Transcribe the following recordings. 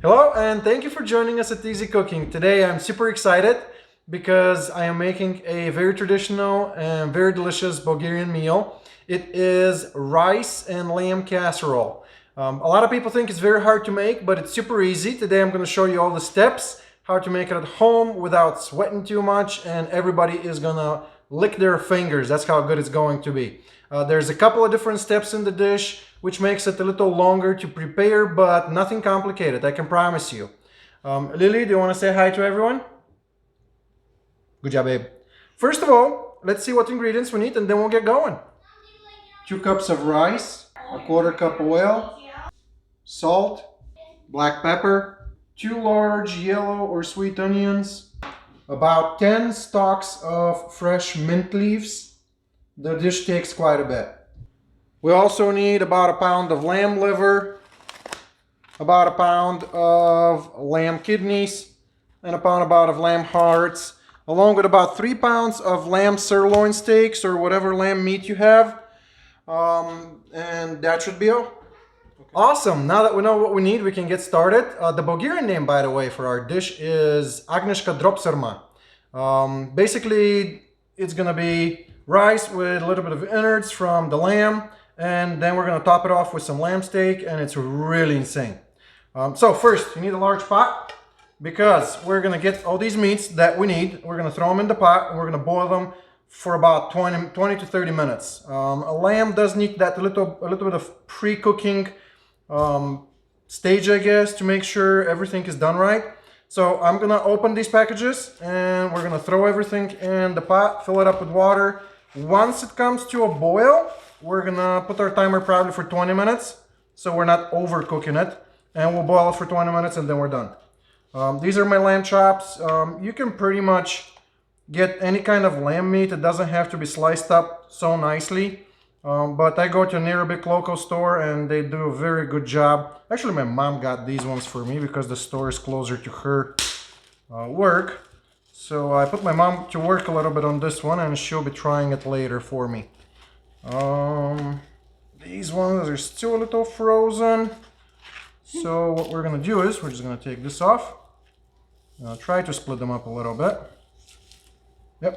Hello and thank you for joining us at Easy Cooking. Today I'm super excited because I am making a very traditional and very delicious Bulgarian meal. It is rice and lamb casserole. A lot of people think it's very hard to make, but it's super easy. Today I'm going to show you all the steps, how to make it at home without sweating too much, and everybody is going to lick their fingers. That's how good it's going to be. There's a couple of different steps in the dish, which makes it a little longer to prepare, but nothing complicated, I can promise you. Lily, do you want to say hi to everyone? Good job, babe. First of all, let's see what ingredients we need and then we'll get going. 2 cups of rice, a 1/4 cup oil, salt, black pepper, 2 large yellow or sweet onions, about 10 stalks of fresh mint leaves. The dish takes quite a bit. We also need about 1 pound of lamb liver, about 1 pound of lamb kidneys, and 1 pound about of lamb hearts, along with about 3 pounds of lamb sirloin steaks or whatever lamb meat you have. And that should be all. Okay. Awesome! Now that we know what we need, we can get started. The Bulgarian name, by the way, for our dish is Agnieszka dropsarma. Basically, it's gonna be rice with a little bit of innards from the lamb, and then we're gonna top it off with some lamb steak, and it's really insane. So first, you need a large pot because we're gonna get all these meats that we need. We're gonna throw them in the pot and we're gonna boil them for about 20 to 30 minutes. A lamb does need that a little bit of pre-cooking stage, I guess, to make sure everything is done right. So I'm gonna open these packages and we're gonna throw everything in the pot, fill it up with water. Once it comes to a boil, we're gonna put our timer probably for 20 minutes, so we're not overcooking it, and we'll boil it for 20 minutes and then we're done. These are my lamb chops. You can pretty much get any kind of lamb meat. It doesn't have to be sliced up so nicely, but I go to a near local store and they do a very good job. Actually, my mom got these ones for me because the store is closer to her work. So I put my mom to work a little bit on this one and she'll be trying it later for me. These ones are still a little frozen. So what we're gonna do is we're just gonna take this off. Try to split them up a little bit. Yep,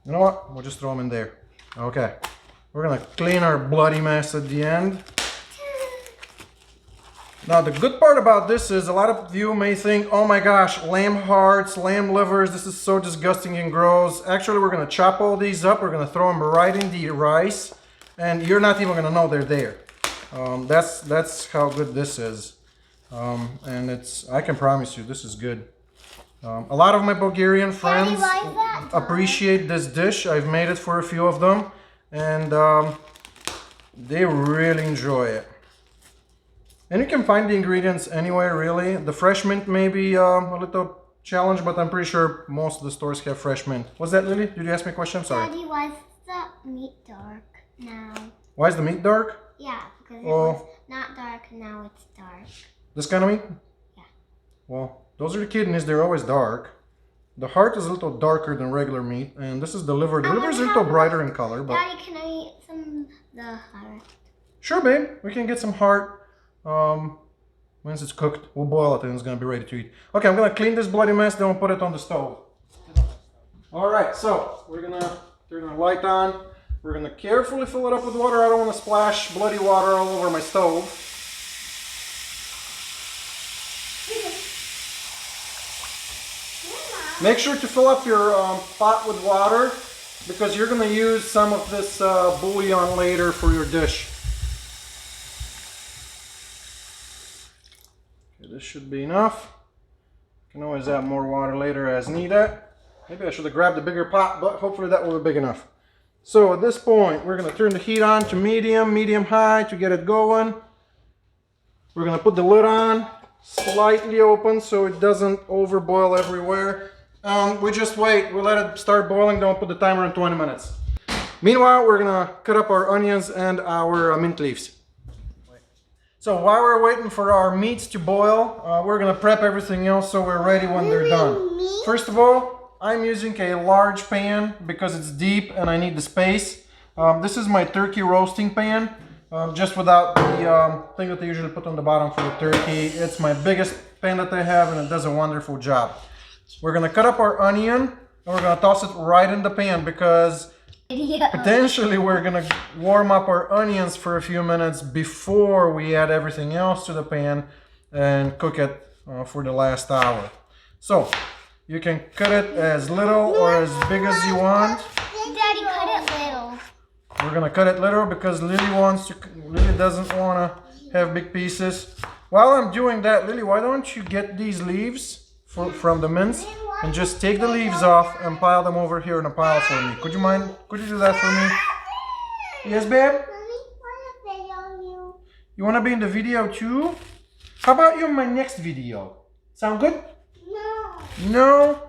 you know what? We'll just throw them in there. Okay, we're gonna clean our bloody mess at the end. Now the good part about this is a lot of you may think, oh my gosh, lamb hearts, lamb livers, this is so disgusting and gross. Actually, we're gonna chop all these up, we're gonna throw them right in the rice, and you're not even gonna know they're there. That's how good this is. And I can promise you, this is good. A lot of my Bulgarian friends appreciate this dish. I've made it for a few of them, and they really enjoy it. And you can find the ingredients anywhere, really. The fresh mint may be a little challenge, but I'm pretty sure most of the stores have fresh mint. What's that, Lily? Did you ask me a question? I'm sorry. Daddy, why is the meat dark now? Why is the meat dark? Yeah, because it was not dark, now it's dark. This kind of meat? Yeah. Well, those are the kidneys. They're always dark. The heart is a little darker than regular meat, and this is the liver. The liver is a little brighter in color. But Daddy, can I eat some of the heart? Sure, babe. We can get some heart. Once it's cooked, we'll boil it and it's gonna be ready to eat. Okay, I'm gonna clean this bloody mess, then we'll put it on the stove. Alright, so we're gonna turn the light on. We're gonna carefully fill it up with water. I don't want to splash bloody water all over my stove. Make sure to fill up your pot with water because you're gonna use some of this bullion later for your dish. This should be enough. You can always add more water later as needed. Maybe I should have grabbed a bigger pot, but hopefully that will be big enough. So at this point, we're going to turn the heat on to medium high to get it going. We're going to put the lid on, slightly open so it doesn't overboil everywhere. We just wait, we let it start boiling, then we'll put the timer on 20 minutes. Meanwhile, we're going to cut up our onions and our mint leaves. So while we're waiting for our meats to boil, we're gonna prep everything else so we're ready when they're done. First of all, I'm using a large pan because it's deep and I need the space. This is my turkey roasting pan. just without the thing that they usually put on the bottom for the turkey. It's my biggest pan that I have, and it does a wonderful job. We're gonna cut up our onion, and we're gonna toss it right in the pan because potentially we're gonna warm up our onions for a few minutes before we add everything else to the pan and cook it for the last hour. So you can cut it as little or as big as you want. Daddy, cut it little. We're gonna cut it little because Lily doesn't wanna have big pieces. While I'm doing that, Lily, why don't you get these leaves from the mince and just take the leaves off and pile them over here in a pile for me? Could you do that for me? Yes, babe? You wanna be in the video too? How about you in my next video? Sound good? No. No?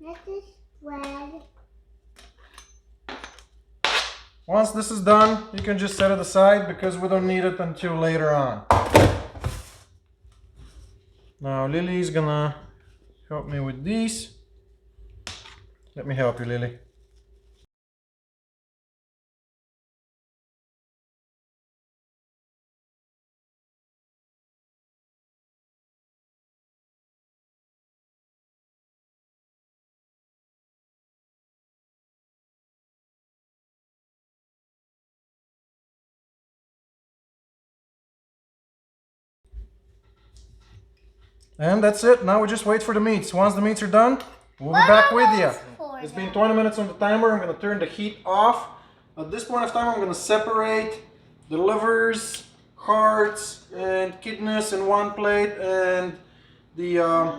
This is spread. Once this is done, you can just set it aside because we don't need it until later on. Now Lily's gonna help me with these. Let me help you, Lily. And that's it. Now we just wait for the meats. Once the meats are done, we'll be back with you. It's been 20 minutes on the timer. I'm going to turn the heat off. At this point of time, I'm going to separate the livers, hearts, and kidneys in one plate and the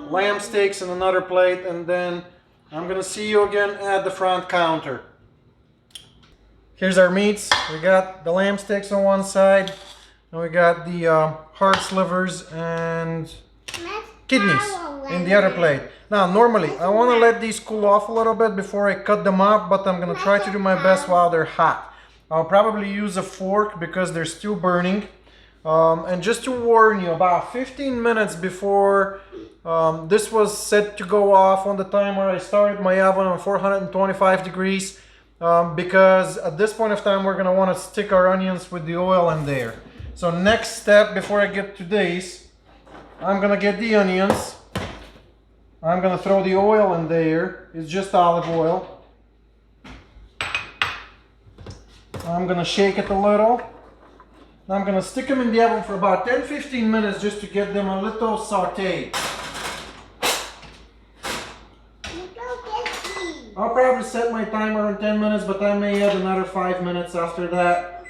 lamb steaks in another plate. And then I'm going to see you again at the front counter. Here's our meats. We got the lamb steaks on one side. And we got the hearts, livers, and kidneys in the other plate. Now normally I want to let these cool off a little bit before I cut them up, but I'm going to try to do my best while they're hot. I'll probably use a fork because they're still burning. And just to warn you, about 15 minutes before this was set to go off on the timer, I started my oven on 425 degrees because at this point of time we're going to want to stick our onions with the oil in there. So next step before I get to these, I'm gonna get the onions. I'm gonna throw the oil in there. It's just olive oil. I'm gonna shake it a little. I'm gonna stick them in the oven for about 10-15 minutes just to get them a little sauteed. I'll probably set my timer on 10 minutes, but I may add another 5 minutes after that.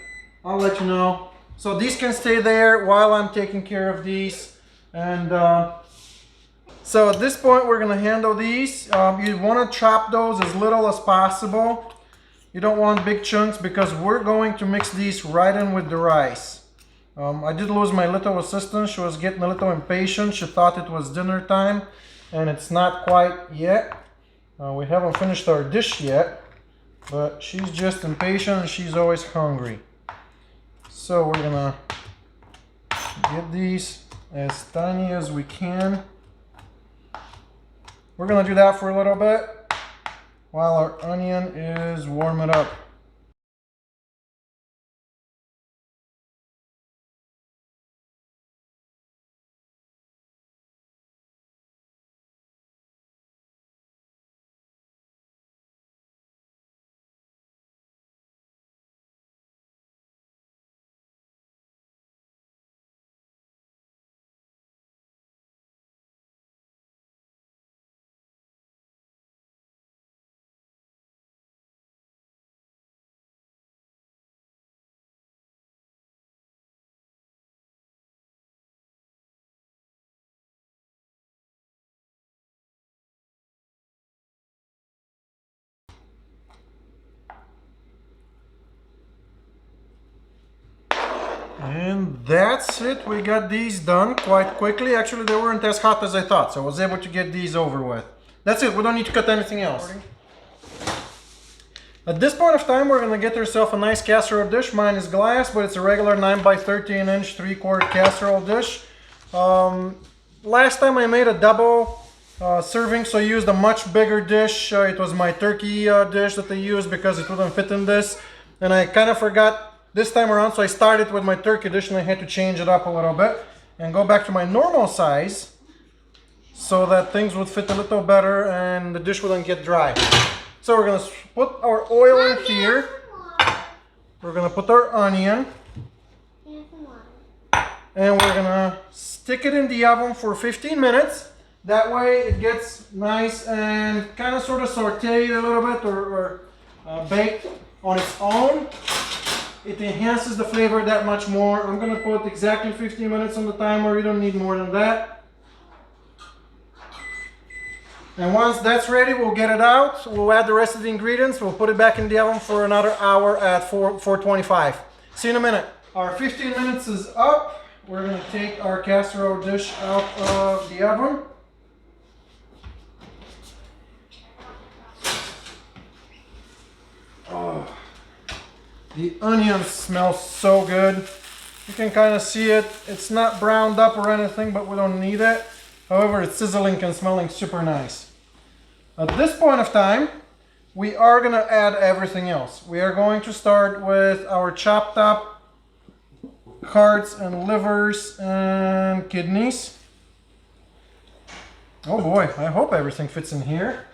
I'll let you know. So these can stay there while I'm taking care of these. And so at this point we're going to handle these. You want to chop those as little as possible. You don't want big chunks because we're going to mix these right in with the rice. I did lose my little assistant. She was getting a little impatient. She thought it was dinner time and it's not quite yet. We haven't finished our dish yet, but she's just impatient and she's always hungry. So we're gonna get these as tiny as we can. We're gonna do that for a little bit while our onion is warming up. And that's it. We got these done quite quickly. Actually, they weren't as hot as I thought, so I was able to get these over with. That's it. We don't need to cut anything else. At this point of time, we're going to get ourselves a nice casserole dish. Mine is glass, but it's a regular 9x13" 3/4 casserole dish. Last time I made a double serving, so I used a much bigger dish. It was my turkey dish that I used because it wouldn't fit in this. And I kind of forgot this time around, so I started with my turkey dish and I had to change it up a little bit and go back to my normal size so that things would fit a little better and the dish wouldn't get dry. So we're gonna put our oil in here. We're gonna put our onion. And we're gonna stick it in the oven for 15 minutes. That way it gets nice and kind of sort of sauteed a little bit or baked on its own. It enhances the flavor that much more. I'm gonna put exactly 15 minutes on the timer. You don't need more than that. And once that's ready, we'll get it out. We'll add the rest of the ingredients. We'll put it back in the oven for another hour at 425. See you in a minute. Our 15 minutes is up. We're gonna take our casserole dish out of the oven. Oh, the onion smells so good. You can kind of see it. It's not browned up or anything, but we don't need it. However, it's sizzling and smelling super nice. At this point of time, we are going to add everything else. We are going to start with our chopped up hearts and livers and kidneys. Oh boy, I hope everything fits in here.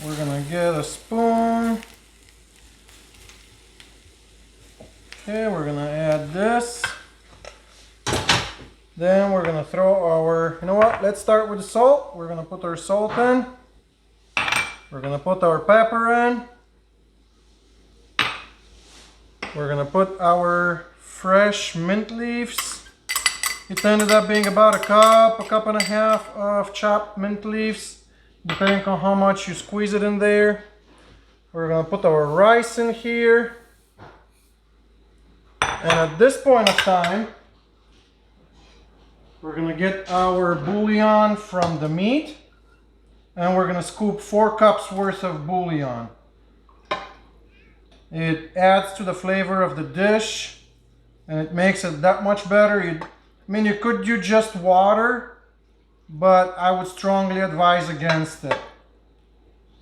We're going to get a spoon. Okay, we're going to add this. Then we're going to throw our, you know what, let's start with the salt. We're going to put our salt in. We're going to put our pepper in. We're going to put our fresh mint leaves. It ended up being about a cup and a half of chopped mint leaves, depending on how much you squeeze it in there. We're going to put our rice in here. And at this point of time, we're going to get our bouillon from the meat. And we're going to scoop 4 cups worth of bouillon. It adds to the flavor of the dish. And it makes it that much better. You could use just water, but I would strongly advise against it.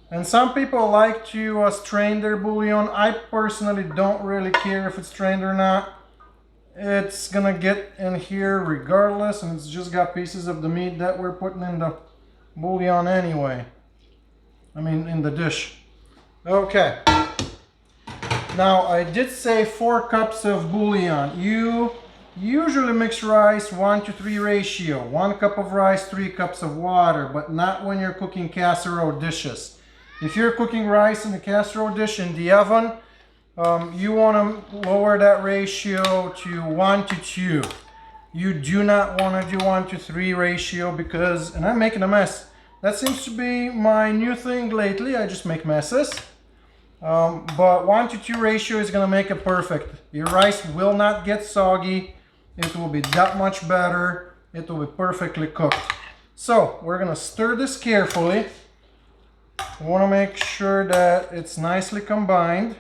And some people like to strain their bouillon. I personally don't really care if it's strained or not. It's gonna get in here regardless, and it's just got pieces of the meat that we're putting in the bouillon anyway. In the dish. Okay. Now, I did say 4 cups of bouillon. You usually mix rice 1-to-3 ratio. 1 cup of rice, 3 cups of water, but not when you're cooking casserole dishes. If you're cooking rice in a casserole dish in the oven, you want to lower that ratio to 1-to-2. You do not want to do 1-to-3 ratio because, and I'm making a mess. That seems to be my new thing lately. I just make messes. But 1-to-2 ratio is going to make it perfect. Your rice will not get soggy. It will be that much better. It will be perfectly cooked. So we're going to stir this carefully. I want to make sure that it's nicely combined.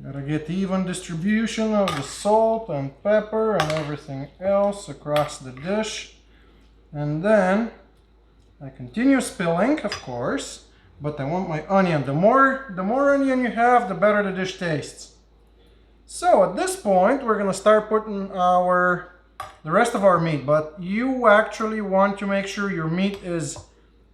Gotta get even distribution of the salt and pepper and everything else across the dish. And then I continue spilling, of course, but I want my onion. The more onion you have, the better the dish tastes. So at this point, we're gonna start putting the rest of our meat, but you actually want to make sure your meat is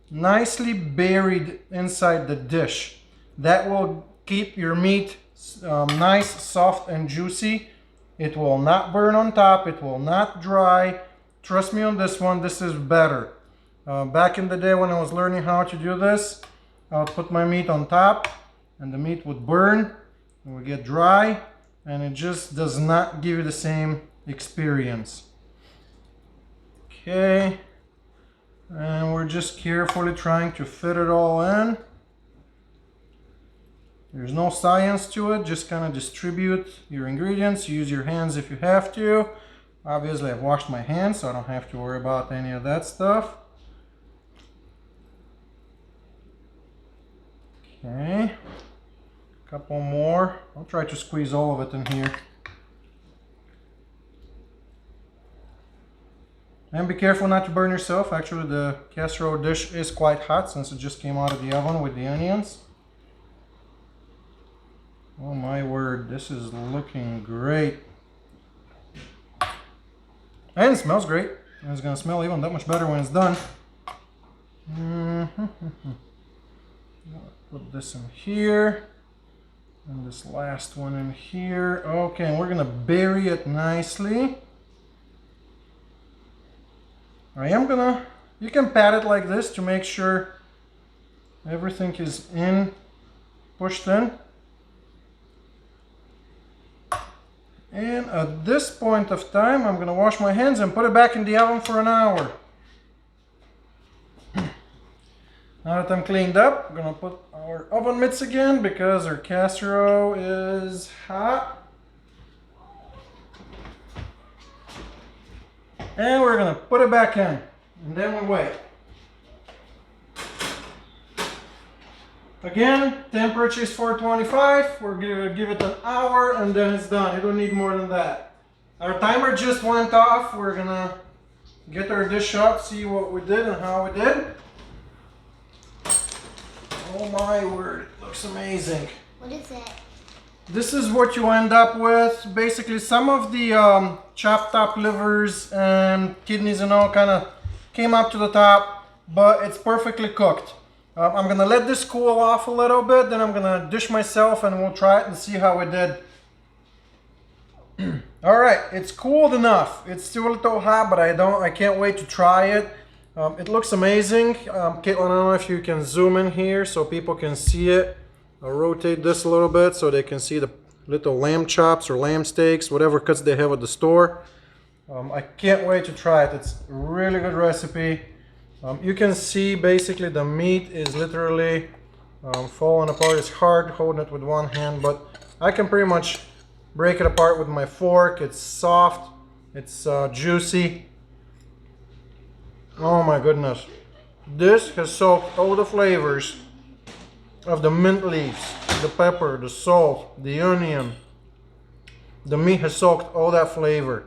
nicely buried inside the dish. That will keep your meat nice, soft, and juicy. It will not burn on top. It will not dry. Trust me on this one, this is better. Back in the day when I was learning how to do this, I would put my meat on top and the meat would burn, it would get dry, and it just does not give you the same experience. Okay. And we're just carefully trying to fit it all in. There's no science to it, just kind of distribute your ingredients. Use your hands if you have to. Obviously, I've washed my hands, so I don't have to worry about any of that stuff. Okay. Couple more. I'll try to squeeze all of it in here. And be careful not to burn yourself. Actually, the casserole dish is quite hot since it just came out of the oven with the onions. Oh my word, this is looking great. And it smells great. And it's gonna smell even that much better when it's done. Put this in here. And this last one in here. Okay, and we're gonna bury it nicely. You can pat it like this to make sure everything is pushed in. And at this point of time, I'm gonna wash my hands and put it back in the oven for an hour. Now that I'm cleaned up, I'm gonna put our oven mitts again because our casserole is hot. And we're gonna put it back in, and then we wait. Again, temperature is 425. We're gonna give it an hour and then it's done. You don't need more than that. Our timer just went off. We're gonna get our dish out, see what we did and how we did. Oh my word, it looks amazing. What is it? This is what you end up with. Basically, some of the chopped up livers and kidneys and all kind of came up to the top, but it's perfectly cooked. I'm gonna let this cool off a little bit, then I'm gonna dish myself and we'll try it and see how it did. All right, it's cooled enough. It's still a little hot, but I can't wait to try it. It looks amazing. Caitlin, I don't know if you can zoom in here so people can see it. I'll rotate this a little bit so they can see the little lamb chops or lamb steaks, whatever cuts they have at the store. I can't wait to try it. It's a really good recipe. You can see basically the meat is literally falling apart. It's hard holding it with one hand, but I can pretty much break it apart with my fork. It's soft, it's juicy. Oh my goodness. This has soaked all the flavors of the mint leaves, the pepper, the salt, the onion. The meat has soaked all that flavor.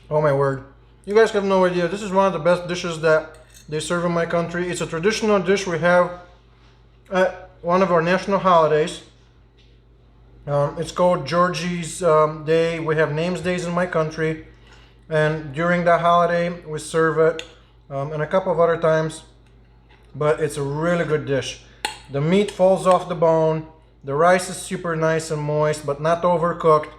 Oh my word. You guys have no idea. This is one of the best dishes that they serve in my country. It's a traditional dish we have at one of our national holidays. It's called Georgie's Day. We have names days in my country. And during that holiday, we serve it and a couple of other times. But it's a really good dish. The meat falls off the bone. The rice is super nice and moist, but not overcooked.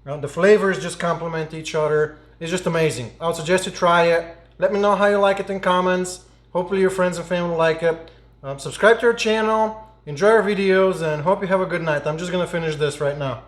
The flavors just complement each other. It's just amazing. I would suggest you try it. Let me know how you like it in comments. Hopefully your friends and family like it. Subscribe to our channel. Enjoy our videos and hope you have a good night. I'm just gonna finish this right now.